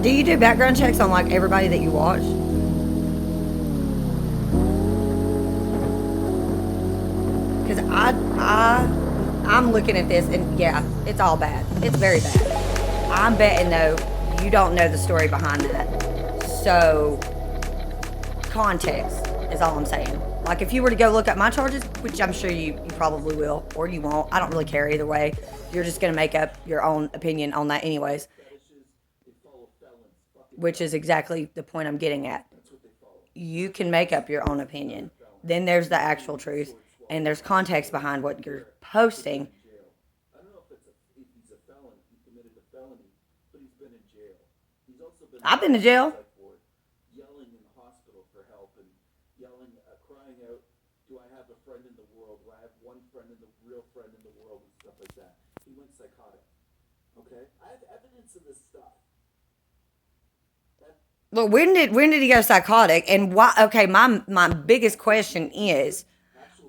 Do you do background checks on like everybody that you watch? Because I'm looking at this and yeah, it's all bad. It's very bad. I'm betting though you don't know the story behind that. So context is all I'm saying. Like if you were to go look up my charges, which I'm sure you probably will, or you won't. I don't really care either way. You're just gonna make up your own opinion on that anyways. Which is exactly the point I'm getting at. You can make up your own opinion. Then there's the actual truth, and there's context behind what you're posting. I've been to jail. Well, when did he go psychotic? And why? Okay, my biggest question is,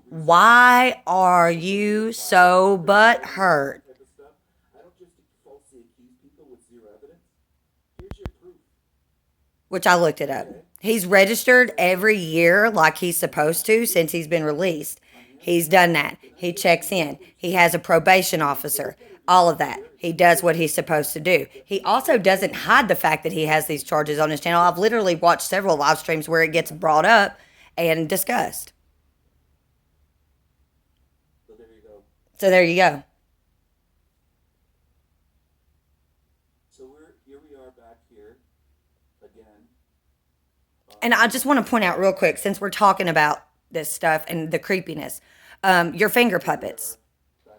why are you so butthurt? Which I looked it up. He's registered every year like he's supposed to since he's been released. He's done that. He checks in. He has a probation officer. All of that. He does what he's supposed to do. He also doesn't hide the fact that he has these charges on his channel. I've literally watched several live streams where it gets brought up and discussed. So there you go. And I just want to point out real quick, since we're talking about this stuff and the creepiness, your finger puppets.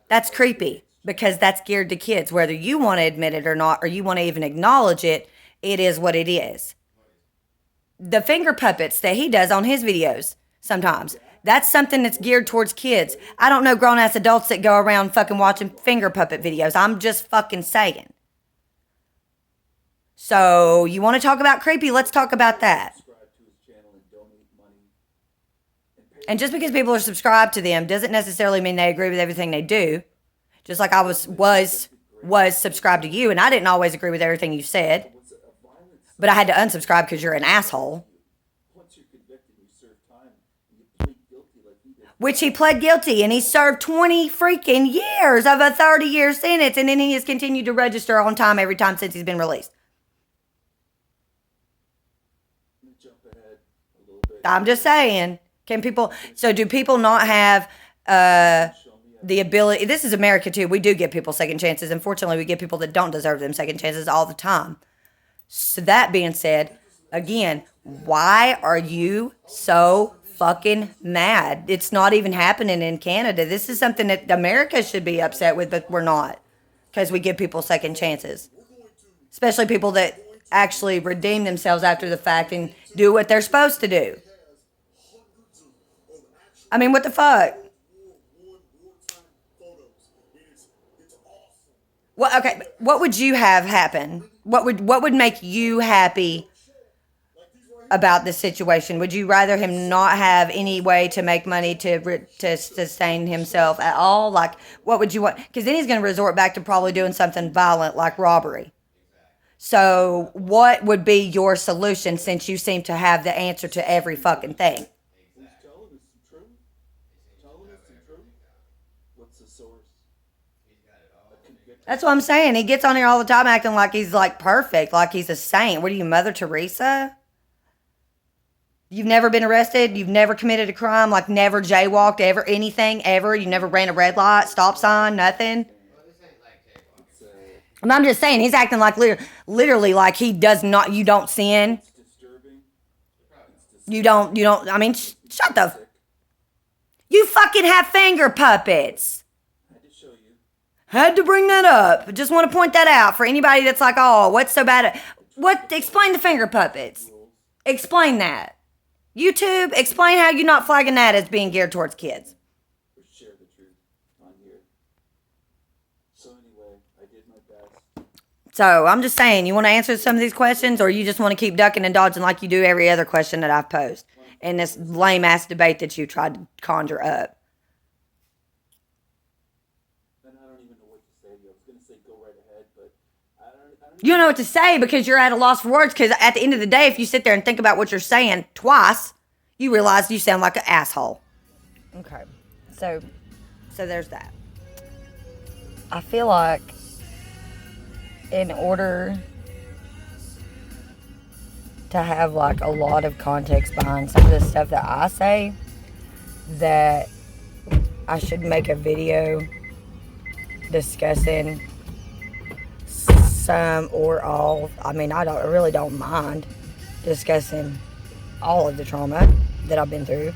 That's creepy because that's geared to kids. Whether you want to admit it or not, or you want to even acknowledge it, it is what it is. The finger puppets that he does on his videos sometimes, that's something that's geared towards kids. I don't know grown-ass adults that go around fucking watching finger puppet videos. I'm just fucking saying. So you want to talk about creepy? Let's talk about that. And just because people are subscribed to them doesn't necessarily mean they agree with everything they do. Just like I was subscribed to you, and I didn't always agree with everything you said. But I had to unsubscribe because you're an asshole. Which he pled guilty, and he served 20 freaking years of a 30-year sentence, and then he has continued to register on time every time since he's been released. I'm just saying. Do people not have the ability? This is America too. We do give people second chances. Unfortunately, we give people that don't deserve them second chances all the time. So that being said, again, why are you so fucking mad? It's not even happening in Canada. This is something that America should be upset with, but we're not, because we give people second chances, especially people that actually redeem themselves after the fact and do what they're supposed to do. I mean, what the fuck? Well, okay, what would you have happen? What would make you happy about this situation? Would you rather him not have any way to make money to sustain himself at all? Like, what would you want? Because then he's going to resort back to probably doing something violent like robbery. So what would be your solution, since you seem to have the answer to every fucking thing? That's what I'm saying. He gets on here all the time acting like he's like perfect, like he's a saint. What are you, Mother Teresa? You've never been arrested? You've never committed a crime? Like never jaywalked, ever, anything, ever? You never ran a red light, stop sign, nothing? And I'm just saying, he's acting like literally like he does not, you don't sin. You don't, I mean, shut the, you fucking have finger puppets. Had to bring that up. Just want to point that out for anybody that's like, oh, what's so bad? Explain the finger puppets. Explain that. YouTube, explain how you're not flagging that as being geared towards kids. Share the truth on here. So anyway, I did my best. So I'm just saying, you want to answer some of these questions, or you just want to keep ducking and dodging like you do every other question that I've posed in this lame ass debate that you tried to conjure up? You don't know what to say because you're at a loss for words. Because at the end of the day, if you sit there and think about what you're saying twice, you realize you sound like an asshole. Okay. So there's that. I feel like in order to have like a lot of context behind some of the stuff that I say, that I should make a video discussing some or all. I mean, I really don't mind discussing all of the trauma that I've been through.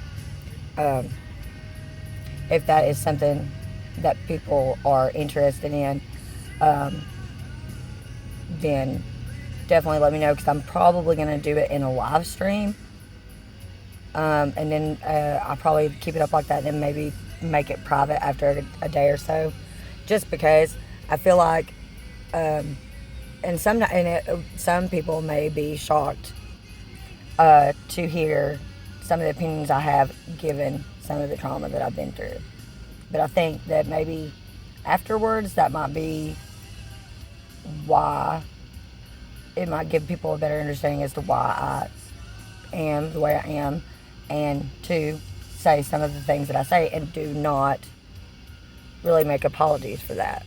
If that is something that people are interested in, then definitely let me know, because I'm probably going to do it in a live stream. And then I'll probably keep it up like that and then maybe make it private after a day or so. Just because I feel like, some people may be shocked to hear some of the opinions I have given some of the trauma that I've been through. But I think that maybe afterwards that might be why it might give people a better understanding as to why I am the way I am, and to say some of the things that I say and do not really make apologies for that.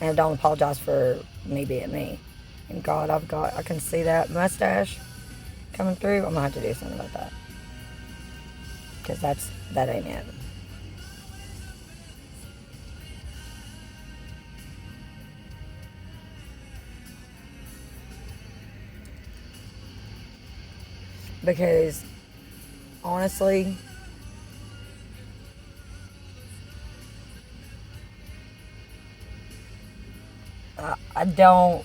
And I don't apologize for me being me. And God, I can see that mustache coming through. I'm gonna have to do something about that, because that ain't it. Because honestly, I don't.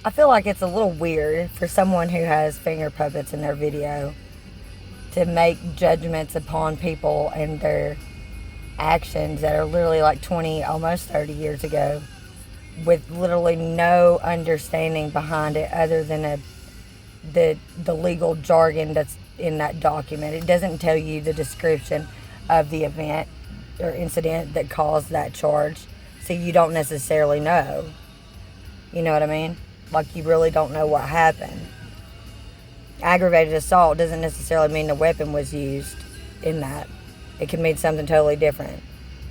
I feel like it's a little weird for someone who has finger puppets in their video to make judgments upon people and their actions that are literally like 20, almost 30 years ago, with literally no understanding behind it other than the legal jargon that's in that document. It doesn't tell you the description of the event or incident that caused that charge, so you don't necessarily know. You know what I mean? Like, you really don't know what happened. Aggravated assault doesn't necessarily mean the weapon was used in that. It can mean something totally different.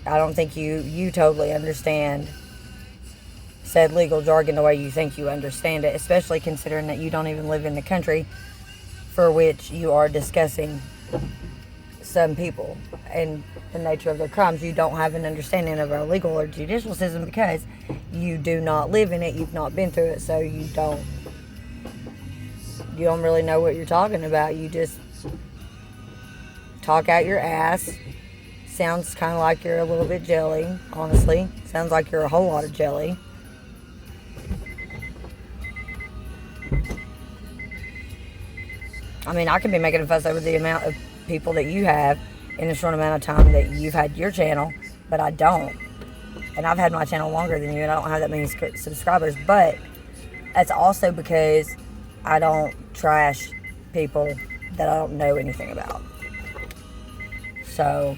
I don't think you totally understand said legal jargon the way you think you understand it, especially considering that you don't even live in the country for which you are discussing some people and the nature of their crimes. You don't have an understanding of our legal or judicial system because you do not live in it. You've not been through it, so you don't really know what you're talking about. You just talk out your ass. Sounds kind of like you're a little bit jelly, honestly. Sounds like you're a whole lot of jelly. I mean, I could be making a fuss over the amount of people that you have in the short amount of time that you've had your channel, but I don't. And I've had my channel longer than you, and I don't have that many subscribers. But that's also because I don't trash people that I don't know anything about. So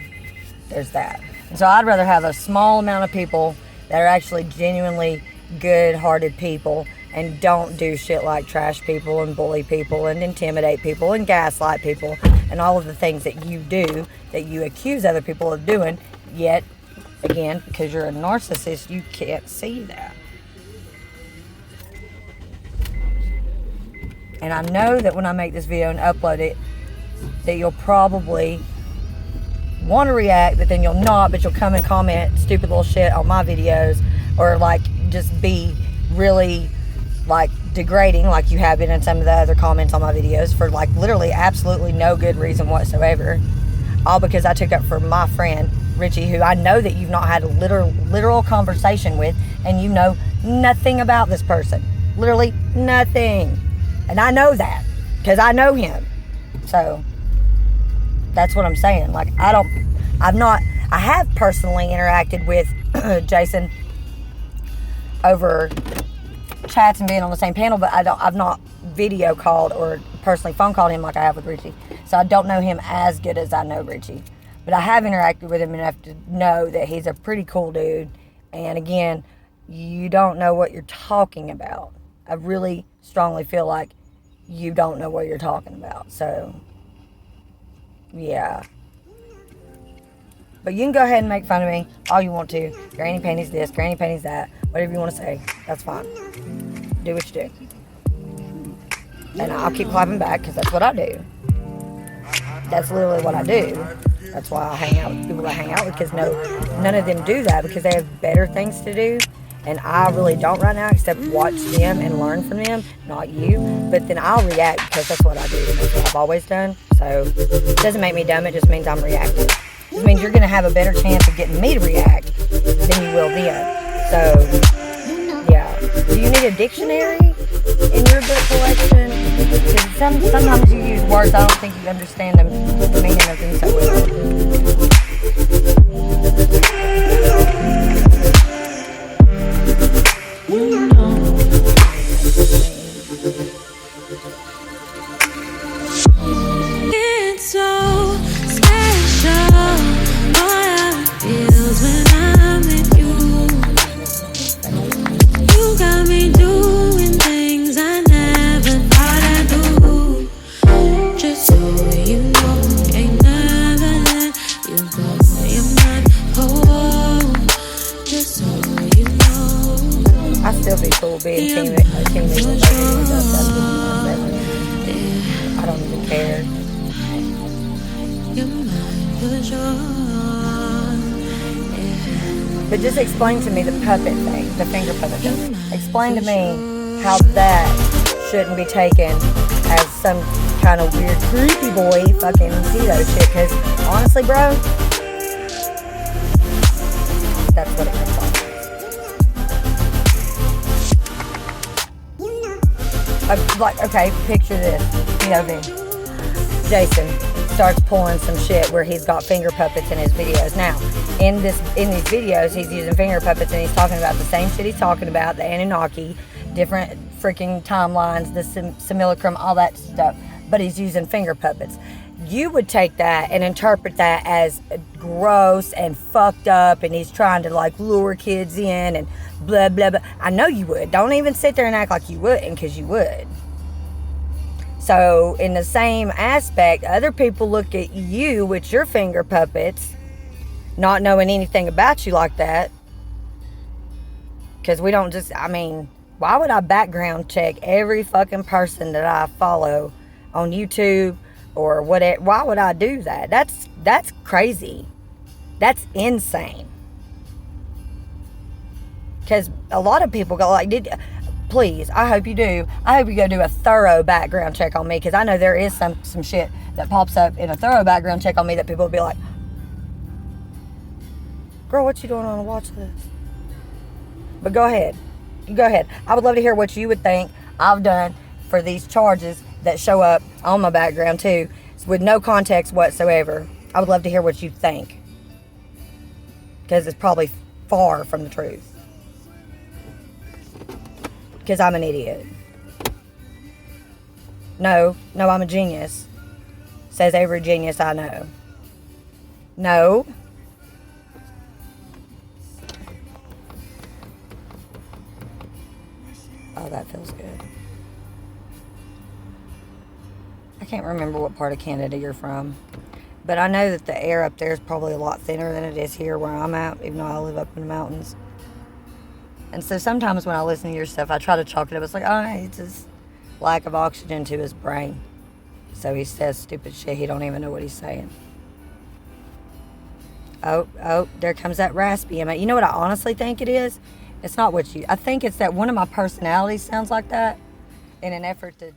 there's that. So I'd rather have a small amount of people that are actually genuinely good-hearted people and don't do shit like trash people and bully people and intimidate people and gaslight people and all of the things that you do, that you accuse other people of doing, yet, again, because you're a narcissist, you can't see that. And I know that when I make this video and upload it, that you'll probably want to react, but then you'll not, but you'll come and comment stupid little shit on my videos, or like just be really like degrading like you have been in some of the other comments on my videos for like literally absolutely no good reason whatsoever, all because I took up for my friend Richie, who I know that you've not had a literal conversation with, and you know nothing about this person, literally nothing, and I know that because I know him. So that's what I'm saying. Like, I have personally interacted with Jason over chats and being on the same panel, but I've not video called or personally phone called him like I have with Richie. So I don't know him as good as I know Richie. But I have interacted with him enough to know that he's a pretty cool dude. And again, you don't know what you're talking about. I really strongly feel like you don't know what you're talking about. So, yeah. But you can go ahead and make fun of me all you want to. Granny Panties this, Granny Panties that. Whatever you want to say. That's fine. Do what you do. And I'll keep clapping back because that's what I do. That's literally what I do. That's why I hang out with people I hang out with, because none of them do that because they have better things to do. And I really don't right now, except watch them and learn from them, not you. But then I'll react because that's what I do and that's what I've always done. So it doesn't make me dumb, it just means I'm reactive. It just means you're going to have a better chance of getting me to react than you will them. So, yeah. Do you need a dictionary in your book collection? Because sometimes you use words I don't think you understand the meaning of them so well. It's so special, all I feels when I'm with you. You got me doing things I never thought I'd do. Just so you know, ain't never let you go. You're my home. Just so you know. I still be cool being team with I don't even care. You're mine for sure. But just explain to me the puppet thing, the finger puppet thing. Explain to me how that shouldn't be taken as some kind of weird creepy boy fucking pedo shit. Because honestly, bro, that's what it comes off. Like, okay, picture this. POV. Jason starts pulling some shit where he's got finger puppets in his videos. Now, in these videos, he's using finger puppets and he's talking about the same shit he's talking about, the Anunnaki, different freaking timelines, the simulacrum, all that stuff. But he's using finger puppets. You would take that and interpret that as gross and fucked up, and he's trying to like lure kids in and blah blah blah. I know you would. Don't even sit there and act like you wouldn't, because you would. So in the same aspect, other people look at you with your finger puppets, not knowing anything about you like that. Because we don't just, I mean, why would I background check every fucking person that I follow on YouTube or whatever? Why would I do that? That's crazy. That's insane. Because a lot of people go like, please, I hope you do. I hope you go do a thorough background check on me, because I know there is some shit that pops up in a thorough background check on me that people will be like, girl, what you doing on a watch list? But go ahead. Go ahead. I would love to hear what you would think I've done for these charges that show up on my background too, with no context whatsoever. I would love to hear what you think, because it's probably far from the truth. Because I'm an idiot. No, I'm a genius. Says every genius I know. No. Oh, that feels good. I can't remember what part of Canada you're from, but I know that the air up there is probably a lot thinner than it is here where I'm at, even though I live up in the mountains. And so sometimes when I listen to your stuff, I try to chalk it up. It's like, oh, it's just lack of oxygen to his brain. So he says stupid shit. He don't even know what he's saying. Oh, there comes that raspy. You know what I honestly think it is? It's not what you... I think it's that one of my personalities sounds like that in an effort to